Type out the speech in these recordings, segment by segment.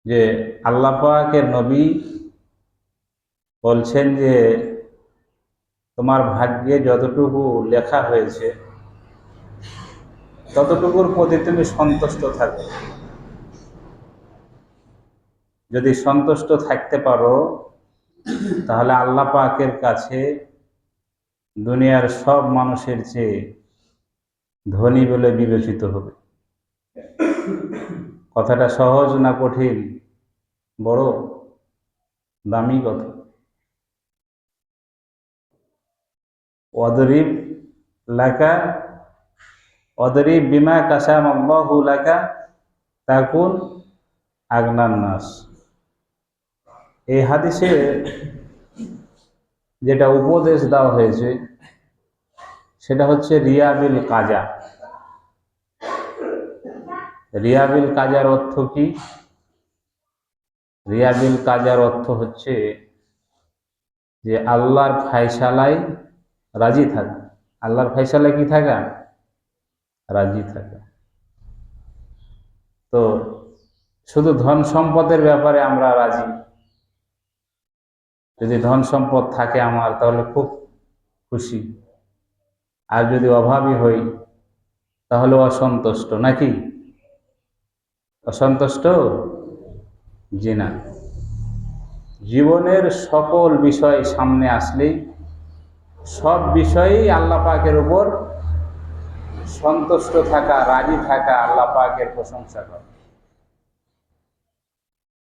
যে আল্লাহ পাকের নবী বলছেন যে তোমার ভাগ্যে যতটুকু লেখা হয়েছে ততটুকুর প্রতি তুমি সন্তুষ্ট থাকো। যদি সন্তুষ্ট থাকতে পারো তাহলে আল্লাহ পাকের কাছে দুনিয়ার সব মানুষের চেয়ে ধনী বলে বিবেচিত হবে। কথাটা সহজ না কঠিন? বড় দামি কথা। অদরিব লাকা অদরিব বিমা কাসাম আল্লাহু লাকা তাকুন আগনান নাস। এই হাদিসে যেটা উপদেশ দেওয়া হয়েছে সেটা হচ্ছে রিয়াবিল কাজা। রিয়াবিল কাজার অর্থ কি? রিয়াবিল কাজার অর্থ হচ্ছে যে আল্লাহর ফায়সালায় রাজি থাকা। আল্লাহর ফায়সালায় কি থাকা? রাজি থাকা। তো শুধু ধন সম্পদের ব্যাপারে আমরা রাজি, যদি ধন সম্পদ থাকে আমার তাহলে খুব খুশি, আর যদি অভাবী হই তাহলে অসন্তুষ্ট, নাকি? অসন্তুষ্ট? জি না। জীবনের সকল বিষয় সামনে আসলেই সব বিষয়েই আল্লাহ পাকের উপর সন্তুষ্ট থাকা, রাজি থাকা, আল্লাহ পাকের প্রশংসা করা।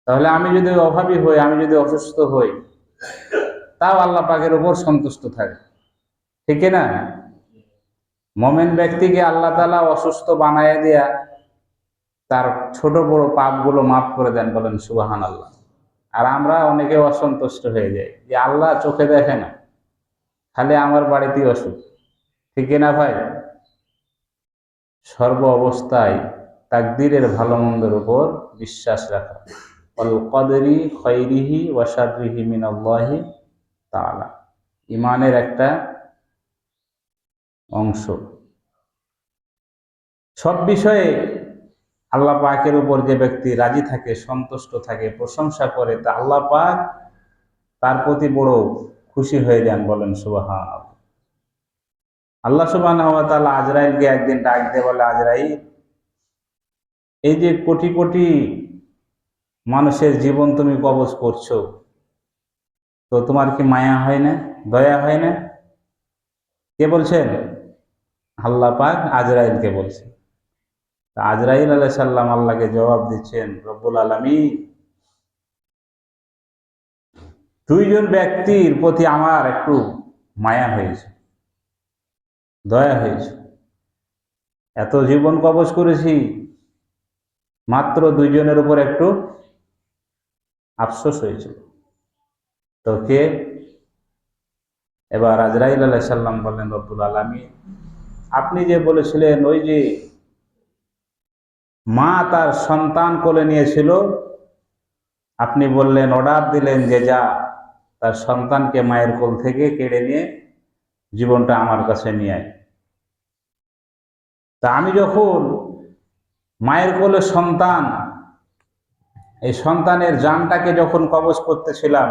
তাহলে আমি যদি অভাবী হই, আমি যদি অসুস্থ হই, তাও আল্লাহ পাকের উপর সন্তুষ্ট থাকে, ঠিক না? মুমিন ব্যক্তিকে আল্লাহ তাআলা অসুস্থ বানায় দিয়া তার ছোট বড় পাপগুলো মাফ করে দেন, বলেন সুবহানাল্লাহ। আর আমরা অনেকে অসন্তুষ্ট হয়ে যাই যে আল্লাহ চোখে দেখে না, খালি আমার বাড়িতেই অসুখ, ঠিক না ভাই? সর্ব অবস্থায় তাকদীরের ভালো মন্দের উপর বিশ্বাস রাখা। আল কদরি খৈরিহি ওয়া শাররিহি মিনাল্লাহি তাআলা, ইমানের একটা অংশ। সব বিষয়ে আল্লাহ পাকের উপর যে ব্যক্তি রাজি থাকে, সন্তুষ্ট থাকে, প্রশংসা করে, তা আল্লাহ পাক তার প্রতি বড় খুশি হয়ে যান, বলেন সুবহানাল্লাহ। আল্লাহ সুবহানাহু ওয়া তাআলা আজরাইলকে একদিন ডাক দিয়ে বলে, আজরাইল, এই যে কোটি কোটি মানুষের জীবন তুমি কবজ করছো, তো তোমার কি মায়া হয় না, দয়া হয় না? কে বলছেন? আল্লাহ পাক আজরাইলকে বলছেন। তা আজরাইল আলাইহিস সালাম আল্লাহকে জবাব দিচ্ছেন, রব্বুল আলামিন, দুইজন ব্যক্তির প্রতি আমার একটু মায়া হয়েছে, দয়া হয়েছে। এত জীবন কবজ করেছি, মাত্র দুইজনের উপর একটু আফসোস হয়েছিল। তো কে? এবার আজরাইল আলাইহিস সালাম বললেন, রব্বুল আলামিন, আপনি যে বলেছিলেন ওই যে মা তার সন্তান কোলে নিয়েছিল, আপনি বললেন, অর্ডার দিলেন যে যা তার সন্তানকে মায়ের কোল থেকে কেড়ে নিয়ে জীবনটা আমার কাছে নিয়ে আয়। তা আমি যখন মায়ের কোলে সন্তান, এই সন্তানের জানটাকে যখন কবজ করতেছিলাম,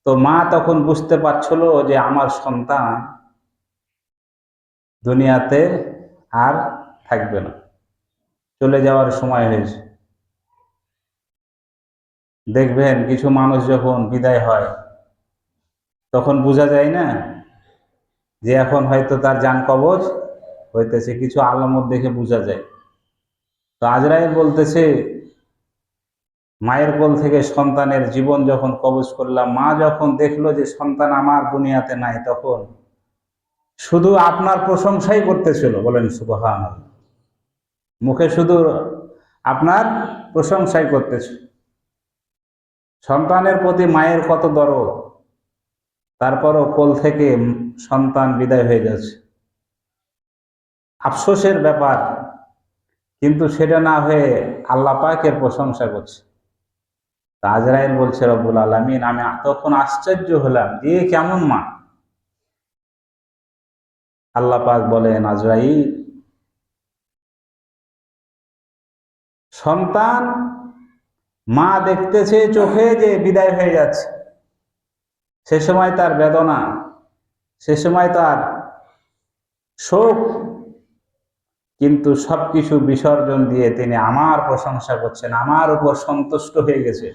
তো মা তখন বুঝতে পারছিল যে আমার সন্তান দুনিয়াতে আর থাকবে না, চলে যাওয়ার সময় হয়েছে। দেখবেন কিছু মানুষ যখন বিদায় হয় তখন বোঝা যায় না যে এখন হয়তো তার জান কবজ হইতেছে, কিছু আলামত দেখে বোঝা যায়। তো আজরাইল বলতেছে, মায়ের কোল থেকে সন্তানের জীবন যখন কবজ করলাম, মা যখন দেখলো যে সন্তান আমার দুনিয়াতে নাই, তখন শুধু আপনার প্রশংসাই করতেছিল, বলেন সুবহানাল্লাহ। মুখে শুধু আপনার প্রশংসাই করতেছিল। সন্তানের প্রতি মায়ের কত দরদ, তারপরও কোল থেকে সন্তান বিদায় হয়ে যাচ্ছে, আফসোসের ব্যাপার। কিন্তু সেটা না হয়ে আল্লাহ পাকের প্রশংসা করছে। তা আজরাইল বলছে, রব্বুল আলামিন, আমি তখন আশ্চর্য হলাম যে কেমন মা। আল্লাহ পাক বলেন, আজরাইল, সন্তান মা দেখতেছে চোখে যে বিদায় হয়ে যাচ্ছে, সে সময় তার বেদনা, সে সময় তার শোক, কিন্তু সবকিছু বিসর্জন দিয়ে তিনি আমার প্রশংসা করছেন, আমার উপর সন্তুষ্ট হয়ে গেছে।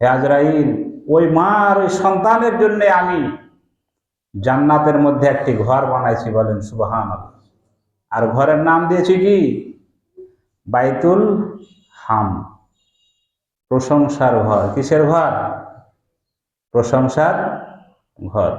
হে আজরাইল, ওই মার ওই সন্তানের জন্য আমি জান্নাতের মধ্যে একটি ঘর বানাইছি, বলেন সুবহানাল্লাহ। আর ঘরের নাম দিয়েছি কি? বাইতুল হাম, প্রশংসার ঘর। কিসের ঘর? প্রশংসার ঘর।